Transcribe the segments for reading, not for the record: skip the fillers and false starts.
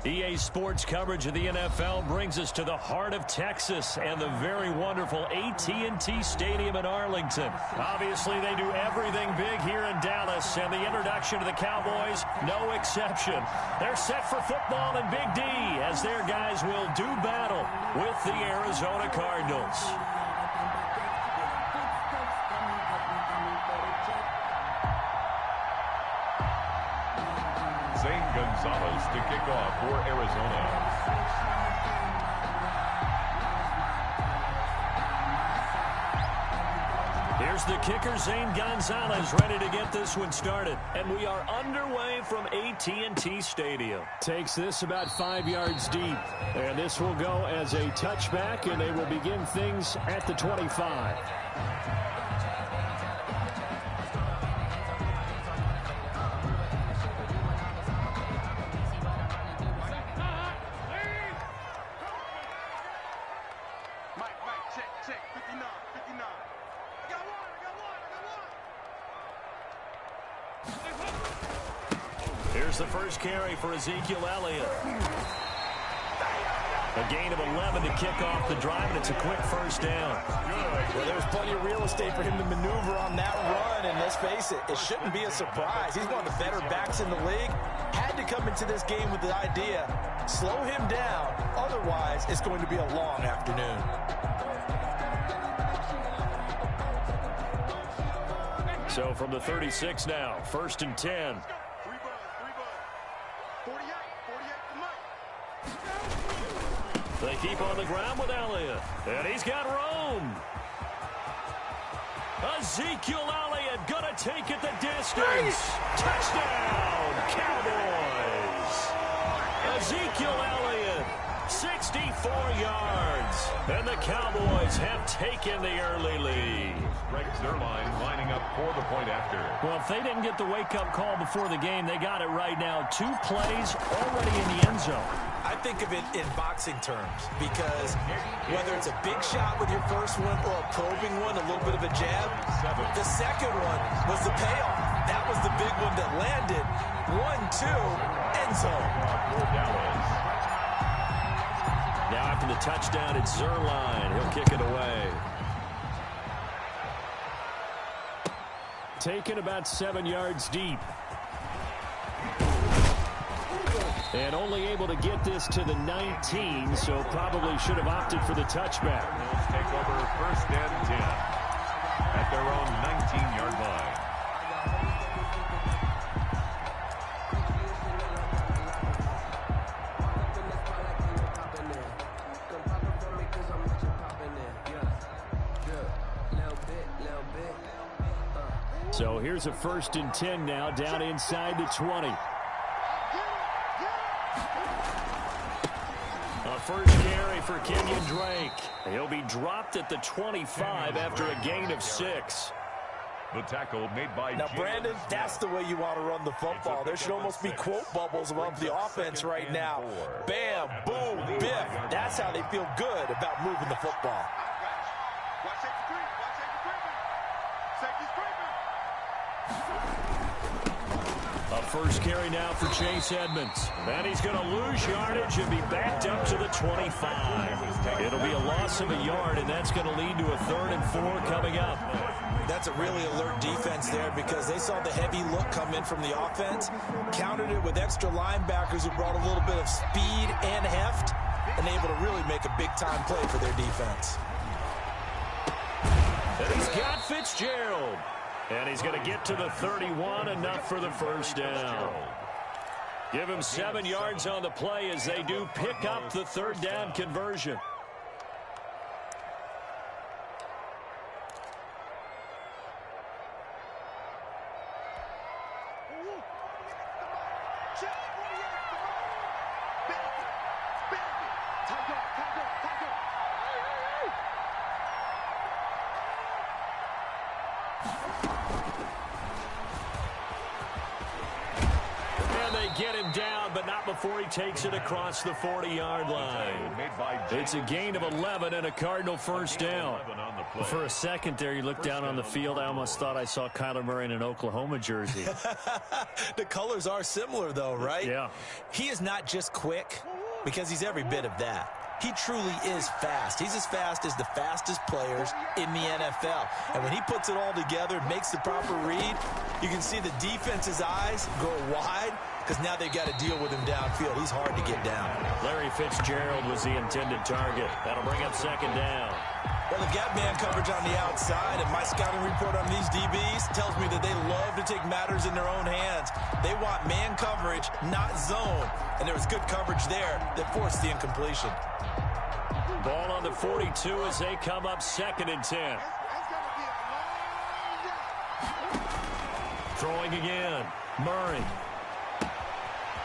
EA Sports coverage of the NFL brings us to the heart of Texas and the very wonderful AT&T Stadium in Arlington. Obviously, they do everything big here in Dallas, and the introduction to the Cowboys, no exception. They're set for football in Big D as their guys will do battle with the Arizona Cardinals. Zane Gonzalez to kick off for Arizona. Here's the kicker, Zane Gonzalez, ready to get this one started. And we are underway from AT&T Stadium. Takes this about 5 yards deep. And this will go as a touchback, and they will begin things at the 25. Here's the first carry for Ezekiel Elliott. A gain of 11 to kick off the drive, and it's a quick first down. Well, there's plenty of real estate for him to maneuver on that run, and let's face it, it shouldn't be a surprise. He's one of the better backs in the league. Had to come into this game with the idea, slow him down, otherwise it's going to be a long afternoon. So from the 36 now, 1st and 10. They keep on the ground with Elliott. And he's got room. Ezekiel Elliott going to take it the distance. Touchdown, Cowboys. Ezekiel Elliott, 64 yards. And the Cowboys have taken the early lead. Greg Zuerlein lining up for the point after. Well, if they didn't get the wake-up call before the game, they got it right now. 2 plays already in the end zone. I think of it in boxing terms because whether it's a big shot with your first one or a probing one, a little bit of a jab, the second one was the payoff. That was the big one that landed. 1-2, end zone. Now after the touchdown, it's Zuerlein. He'll kick it away. Taken about 7 yards deep. And only able to get this to the 19, so probably should have opted for the touchback. They'll take over 1st and 10 at their own 19-yard line. So here's a 1st and 10 now, down inside the 20. First carry for Kenyon Drake. He'll be dropped at the 25 after a gain of 6. The tackle made by now, Brandon, that's the way you want to run the football. There should almost be quote bubbles above the offense right now. Bam, boom, biff. That's how they feel good about moving the football. First carry now for Chase Edmonds. And he's going to lose yardage and be backed up to the 25. It'll be a loss of a yard, and that's going to lead to a 3rd and 4 coming up. That's a really alert defense there because they saw the heavy look come in from the offense, countered it with extra linebackers who brought a little bit of speed and heft, and able to really make a big-time play for their defense. And he's got Fitzgerald. And he's going to get to the 31, enough for the first down. Give him 7 yards on the play as they do pick up the 3rd down conversion. before he takes it across the 40-yard line. It's a gain of 11 and a Cardinal first down. For a second there, you looked down on the field. I almost thought I saw Kyler Murray in an Oklahoma jersey. The colors are similar, though, right? Yeah. He is not just quick, because he's every bit of that. He truly is fast. He's as fast as the fastest players in the NFL. And when he puts it all together, makes the proper read, you can see the defense's eyes go wide because now they've got to deal with him downfield. He's hard to get down. Larry Fitzgerald was the intended target. That'll bring up second down. Well, they've got man coverage on the outside, and my scouting report on these DBs tells me that they love to take matters in their own hands. They want man coverage, not zone. And there was good coverage there that forced the incompletion. Ball on the 42 as they come up second and 10. Throwing again. Murray.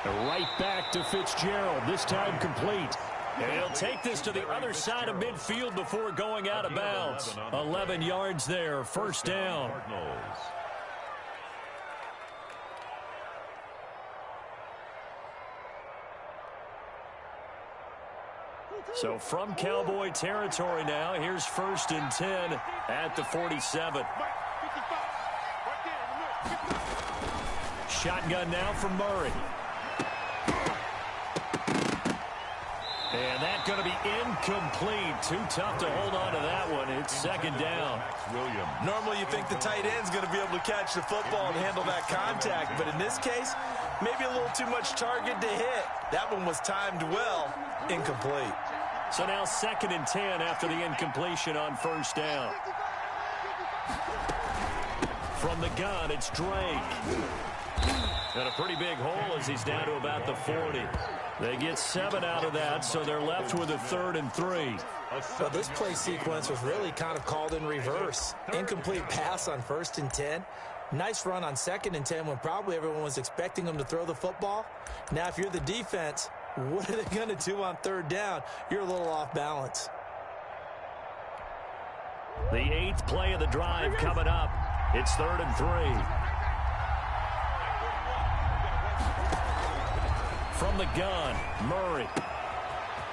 Right back to Fitzgerald. This time complete. And he'll take this to the other side of midfield before going out of bounds. 11 yards there. First down. So from Cowboy territory now, here's first and 10 at the 47. Shotgun now from Murray. And that's going to be incomplete. Too tough to hold on to that one. It's second down. Normally you think the tight end's going to be able to catch the football and handle that contact. But in this case, maybe a little too much target to hit. That one was timed well. Incomplete. So now second and 10 after the incompletion on first down. From the gun, it's Drake. And a pretty big hole as he's down to about the 40. They get 7 out of that, so they're left with a 3rd and 3. Well, this play sequence was really kind of called in reverse. Incomplete pass on 1st and 10. Nice run on 2nd and 10 when probably everyone was expecting them to throw the football. Now, if you're the defense, what are they going to do on 3rd down? You're a little off balance. The 8th play of the drive coming up. It's 3rd and 3. From the gun, Murray.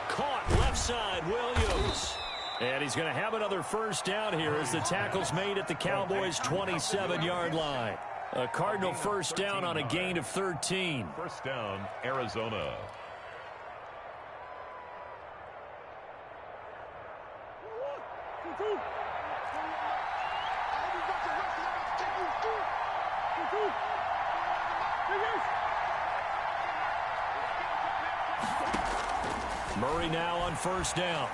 Caught left side, Williams. And he's going to have another first down here as the tackle's made at the Cowboys' 27-yard line. A Cardinal first down on a gain of 13. First down, Arizona. Murray now on first down.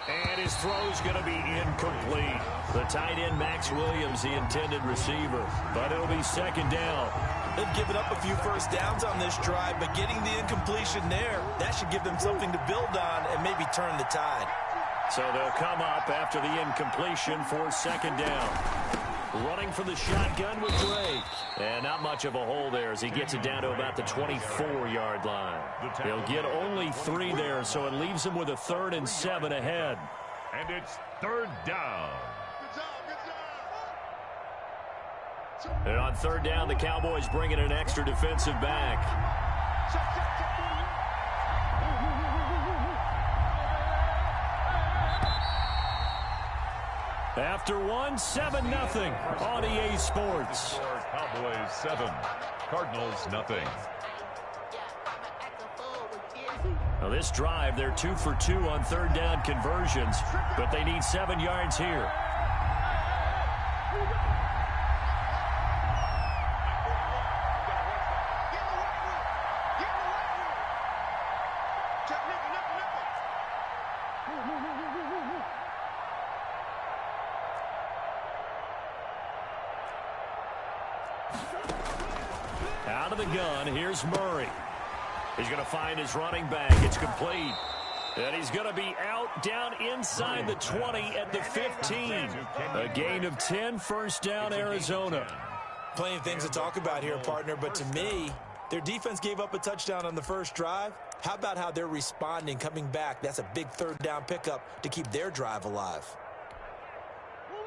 And his throw's going to be incomplete. The tight end, Max Williams, the intended receiver. But it'll be second down. They've given up a few first downs on this drive, but getting the incompletion there, that should give them something to build on and maybe turn the tide. So they'll come up after the incompletion for second down. Running for the shotgun with Drake. And not much of a hole there as he gets it down to about the 24-yard line. He'll get only 3 there, so it leaves him with a 3rd and 7 ahead. And it's 3rd down. And on 3rd down, the Cowboys bring in an extra defensive back. After 7-0 on EA Sports. Cowboys 7, Cardinals nothing. Now this drive, they're 2 for 2 on 3rd down conversions, but they need 7 yards here. Out of the gun, here's Murray. He's going to find his running back. It's complete. And he's going to be out down inside the 20 at the 15. A gain of 10, first down, Arizona. Plenty of things to talk about here, partner, but to me, their defense gave up a touchdown on the first drive. How about how they're responding, coming back? That's a big 3rd down pickup to keep their drive alive.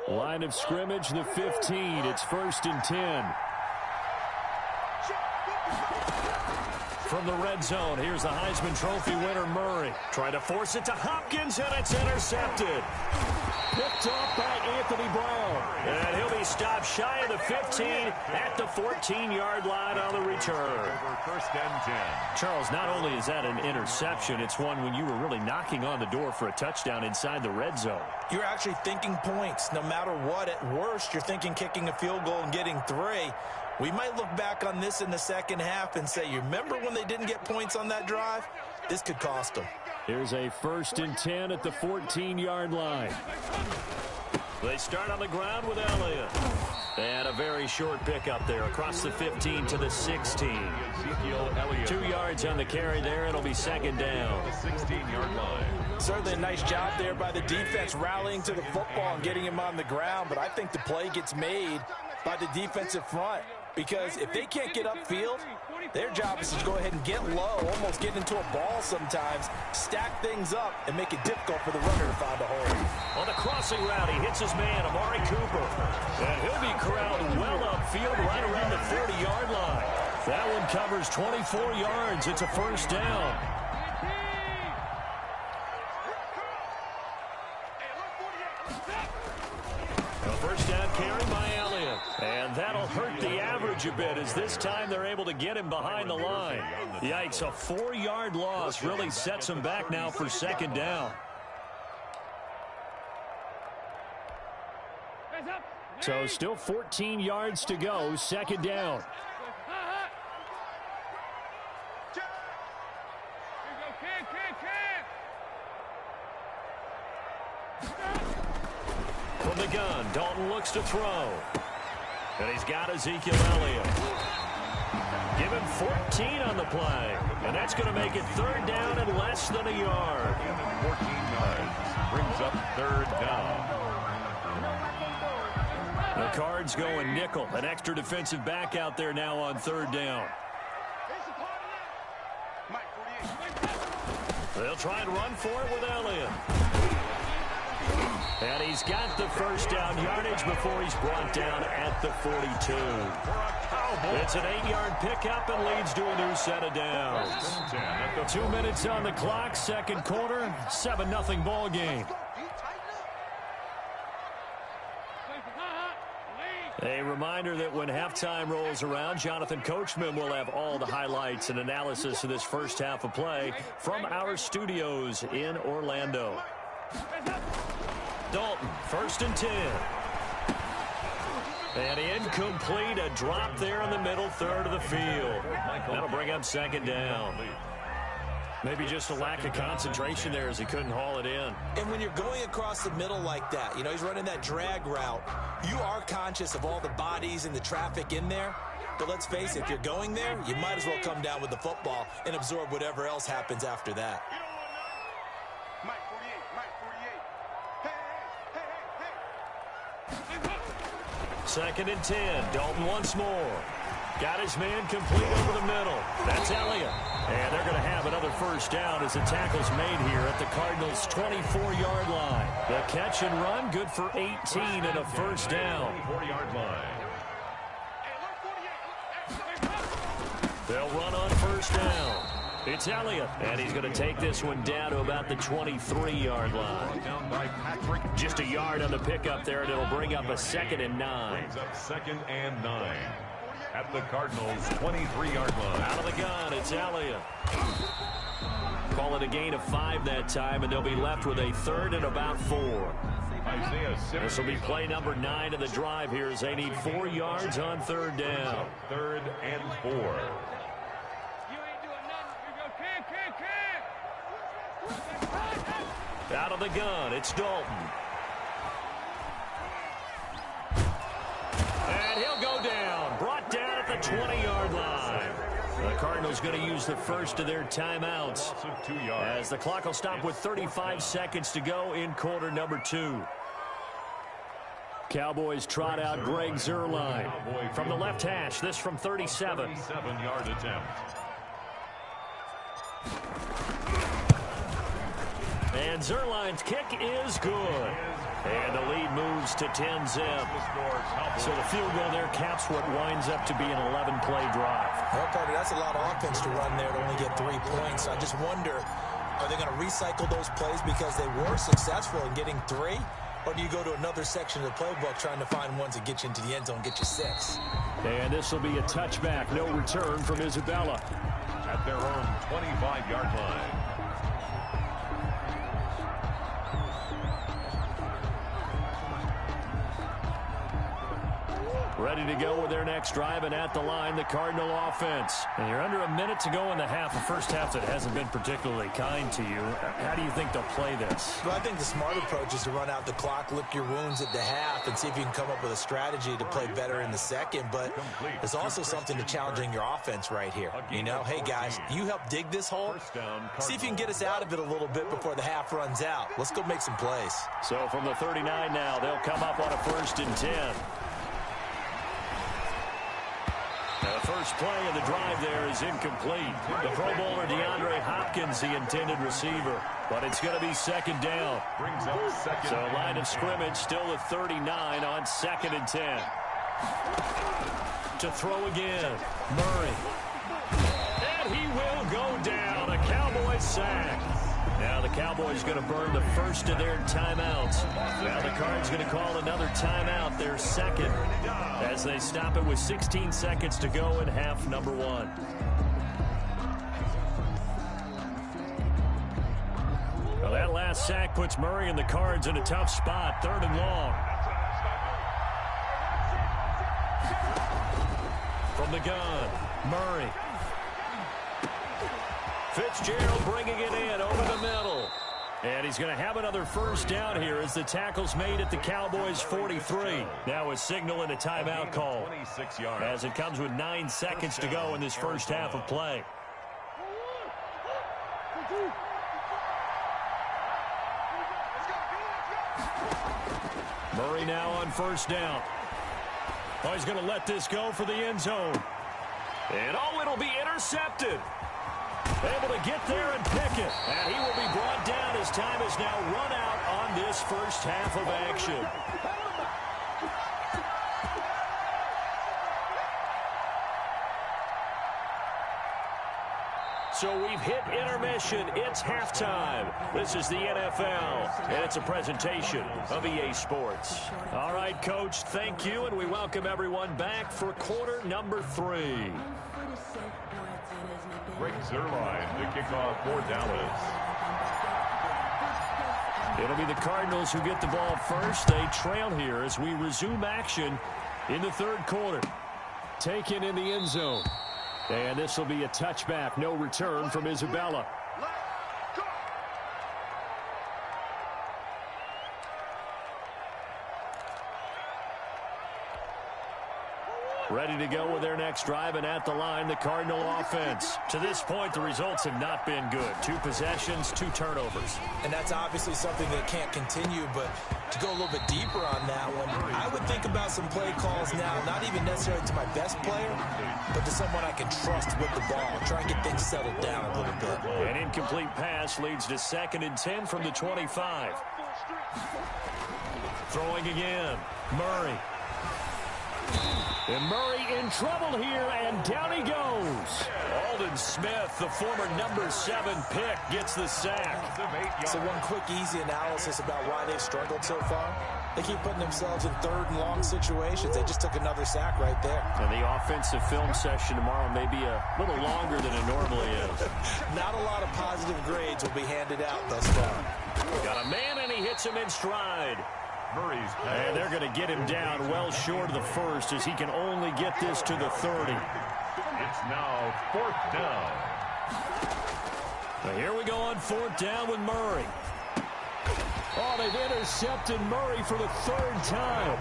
Line of scrimmage, the 15. It's 1st and 10. from the red zone. Here's the Heisman Trophy winner, Murray. Trying to force it to Hopkins, and it's intercepted. Picked off by Anthony Brown. And he'll be stopped shy of the 15 at the 14-yard line on the return. First and 10. Charles, not only is that an interception, it's one when you were really knocking on the door for a touchdown inside the red zone. You're actually thinking points. No matter what, at worst, you're thinking kicking a field goal and getting 3. We might look back on this in the second half and say, you remember when they didn't get points on that drive? This could cost them. Here's a 1st and 10 at the 14-yard line. They start on the ground with Elliott. And a very short pickup there across the 15 to the 16. 2 yards on the carry there. It'll be 2nd down. The 16-yard line. Certainly a nice job there by the defense rallying to the football and getting him on the ground. But I think the play gets made by the defensive front. Because if they can't get upfield, their job is to go ahead and get low, almost get into a ball sometimes, stack things up, and make it difficult for the runner to find a hole. On the crossing route, he hits his man, Amari Cooper. And he'll be corralled well upfield right around the 30-yard line. That one covers 24 yards. It's a 1st down. A 1st down carry by Elliott. And that'll hurt the average a bit as this time they're able to get him behind the line. Yikes, a 4-yard loss really sets him back now for 2nd down. So still 14 yards to go, 2nd down. From the gun, Dalton looks to throw. And he's got Ezekiel Elliott. Give him 14 on the play. And that's going to make it 3rd down and less than a yard. 14 yards. Brings up 3rd down. The Cards going nickel. An extra defensive back out there now on 3rd down. They'll try and run for it with Elliott. And he's got the 1st down yardage before he's brought down at the 42. It's an 8-yard pickup and leads to a new set of downs. 2 minutes on the clock, 2nd quarter, 7-0 ball game. A reminder that when halftime rolls around, Jonathan Coachman will have all the highlights and analysis of this first half of play from our studios in Orlando. Dalton, 1st and 10. And incomplete, a drop there in the middle 3rd of the field. That'll bring up 2nd down. Maybe just a lack of concentration there as he couldn't haul it in. And when you're going across the middle like that, you know, he's running that drag route, you are conscious of all the bodies and the traffic in there. But let's face it, if you're going there, you might as well come down with the football and absorb whatever else happens after that. Second and 10. Dalton once more. Got his man complete over the middle. That's Elliott. And they're going to have another 1st down as the tackle's made here at the Cardinals' 24-yard line. The catch and run, good for 18 and a 1st down. 24-yard line. They'll run on 1st down. It's Elliott, and he's going to take this one down to about the 23-yard line. Just a yard on the pickup there, and it'll bring up a 2nd and 9. Brings up 2nd and 9 at the Cardinals' 23-yard line. Out of the gun, it's Elliott. Call it a gain of 5 that time, and they'll be left with a 3rd and about 4. This will be play number 9 of the drive here as they need 4 yards on 3rd down. 3rd and 4. Out of the gun, it's Dalton. And he'll go down. Brought down at the 20-yard line. The Cardinals going to use the first of their timeouts as the clock will stop with 35 seconds to go in quarter number 2. Cowboys trot out Greg Zuerlein from the left hash. This from 37. 37-yard attempt. And Zuerlein's kick is good. And the lead moves to 10-zip. So the field goal there caps what winds up to be an 11-play drive. Well, Carter, that's a lot of offense to run there to only get 3 points. I just wonder, are they going to recycle those plays because they were successful in getting 3? Or do you go to another section of the playbook trying to find ones that get you into the end zone, get you 6? And this will be a touchback. No return from Isabella. At their own 25-yard line. Ready to go with their next drive, and at the line, the Cardinal offense. And you're under a minute to go in the half, a first half that hasn't been particularly kind to you. How do you think they'll play this? Well, I think the smart approach is to run out the clock, lick your wounds at the half, and see if you can come up with a strategy to play better in the second. But there's also something to challenging your offense right here. You know, hey, guys, you help dig this hole. See if you can get us out of it a little bit before the half runs out. Let's go make some plays. So from the 39 now, they'll come up on a 1st and 10. Now the first play of the drive there is incomplete. The Pro Bowler DeAndre Hopkins, the intended receiver. But it's going to be 2nd down. So line of scrimmage still at 39 on 2nd and 10. To throw again. Murray. And he will go down. A Cowboys sack. Now the Cowboys going to burn the first of their timeouts. Now the Cards going to call another timeout, their 2nd, as they stop it with 16 seconds to go in half number 1. Well, that last sack puts Murray and the Cards in a tough spot, 3rd and long. From the gun, Murray. Fitzgerald bringing it in over the middle. And he's going to have another first down here as the tackle's made at the Cowboys' 43. Now a signal and a timeout call 26 yards. as it comes with 9 seconds to go in this first half of play. Murray now on 1st down. Oh, he's going to let this go for the end zone. And oh, it'll be intercepted. Able to get there and pick it. And he will be brought down as time is now run out on this first half of action. So we've hit intermission. It's halftime. This is the NFL, and it's a presentation of EA Sports. All right, Coach, thank you, and we welcome everyone back for quarter number 3. Greg Zuerlein, the kickoff for Dallas. It'll be the Cardinals who get the ball first. They trail here as we resume action in the 3rd quarter. Taken in the end zone. And this will be a touchback. No return from Isabella. Ready to go with their next drive, and at the line, the Cardinal offense. To this point, the results have not been good. 2 possessions, 2 turnovers. And that's obviously something that can't continue, but to go a little bit deeper on that one, I would think about some play calls now, not even necessarily to my best player, but to someone I can trust with the ball. Try and get things settled down a little bit. An incomplete pass leads to 2nd and 10 from the 25. Throwing again. Murray. And Murray in trouble here, and down he goes. Aldon Smith, the former number 7 pick, gets the sack. So one quick, easy analysis about why they've struggled so far. They keep putting themselves in 3rd and long situations. They just took another sack right there. And the offensive film session tomorrow may be a little longer than it normally is. Not a lot of positive grades will be handed out thus far. Got a man, and he hits him in stride. Murray's And they're going to get him down well short of the 1st as he can only get this to the 30. It's now 4th down. Now here we go on 4th down with Murray. Oh, they've intercepted Murray for the 3rd time.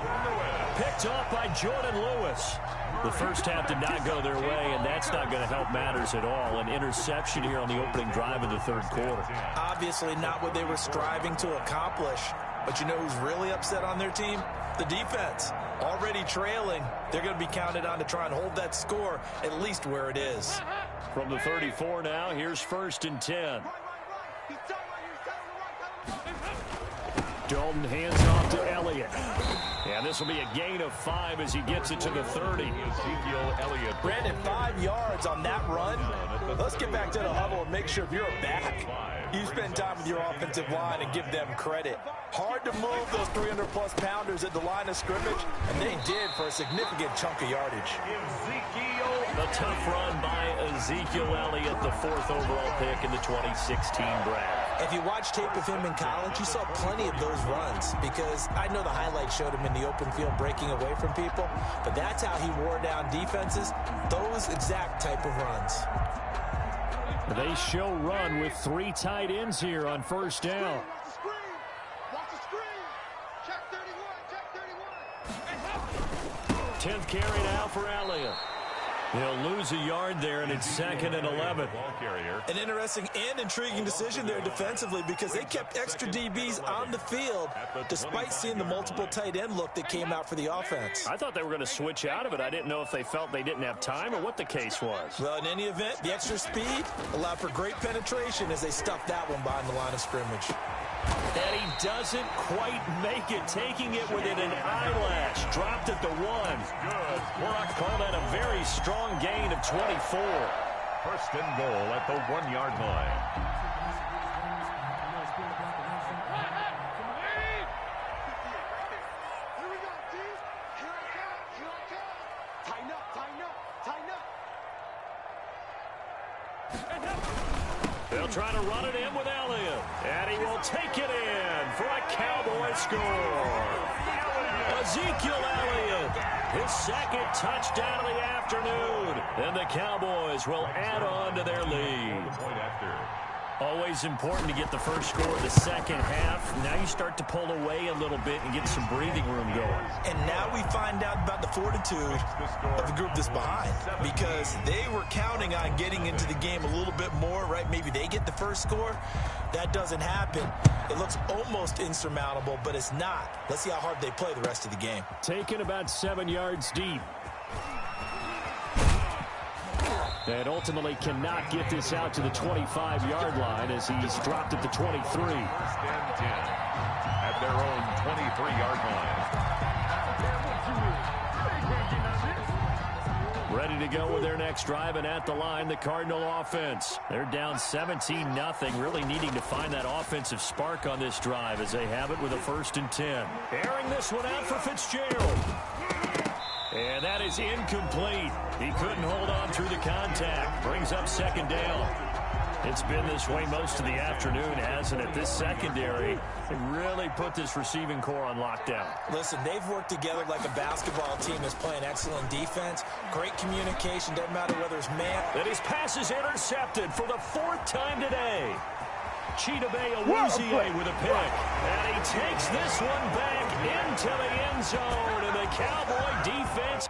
Picked off by Jordan Lewis. The first half did not go their way, and that's not going to help matters at all. An interception here on the opening drive of the 3rd quarter. Obviously not what they were striving to accomplish. But you know who's really upset on their team? The defense. Already trailing. They're going to be counted on to try and hold that score at least where it is. From the 34 now, here's 1st and 10. Dalton hands off to Elliott. And this will be a gain of 5 as he gets it to the 30. Ezekiel Elliott. Brandon, 5 yards on that run. Let's get back to the huddle and make sure if you're a back, you spend time with your offensive line and give them credit. Hard to move those 300-plus pounders at the line of scrimmage, and they did for a significant chunk of yardage. The tough run by Ezekiel Elliott, the 4th overall pick in the 2016 draft. If you watch tape of him in college, you saw plenty of those runs because I know the highlights showed him in the open field breaking away from people, but that's how he wore down defenses, those exact type of runs. They show run with 3 tight ends here on first down. 10th carry now for Elliott. He'll lose a yard there, and it's 2nd and 11. An interesting and intriguing decision there defensively because they kept extra DBs on the field despite seeing the multiple tight end look that came out for the offense. I thought they were going to switch out of it. I didn't know if they felt they didn't have time or what the case was. Well, in any event, the extra speed allowed for great penetration as they stuffed that one behind the line of scrimmage. And he doesn't quite make it, taking it within an eyelash. Dropped at the 1. Good. Call that a very strong gain of 24. 1st and goal at the 1-yard line. They'll try to run it in with Elliott. And he will take it in for a Cowboy score. Ezekiel Elliott, his 2nd touchdown of the afternoon. And the Cowboys will add on to their lead. Always important to get the first score of the second half. Now you start to pull away a little bit and get some breathing room going. And now we find out about the fortitude of the group that's behind because they were counting on getting into the game a little bit more, right? Maybe they get the first score. That doesn't happen. It looks almost insurmountable, but it's not. Let's see how hard they play the rest of the game. Taken about 7 yards deep. And ultimately cannot get this out to the 25-yard line as he's dropped at the 23. 1st and 10 at their own 23-yard line. Ready to go with their next drive, and at the line, the Cardinal offense. They're down 17-0, really needing to find that offensive spark on this drive as they have it with a 1st and 10. Airing this one out for Fitzgerald. And that is incomplete. He couldn't hold on through the contact. Brings up 2nd down. It's been this way most of the afternoon, hasn't it? This secondary really put this receiving core on lockdown. Listen, they've worked together like a basketball team that's playing excellent defense. Great communication. Doesn't matter whether it's man. And his pass is intercepted for the 4th time today. Chidobe Awuzie with a pick. And he takes this one back into the end zone. And the Cowboy defense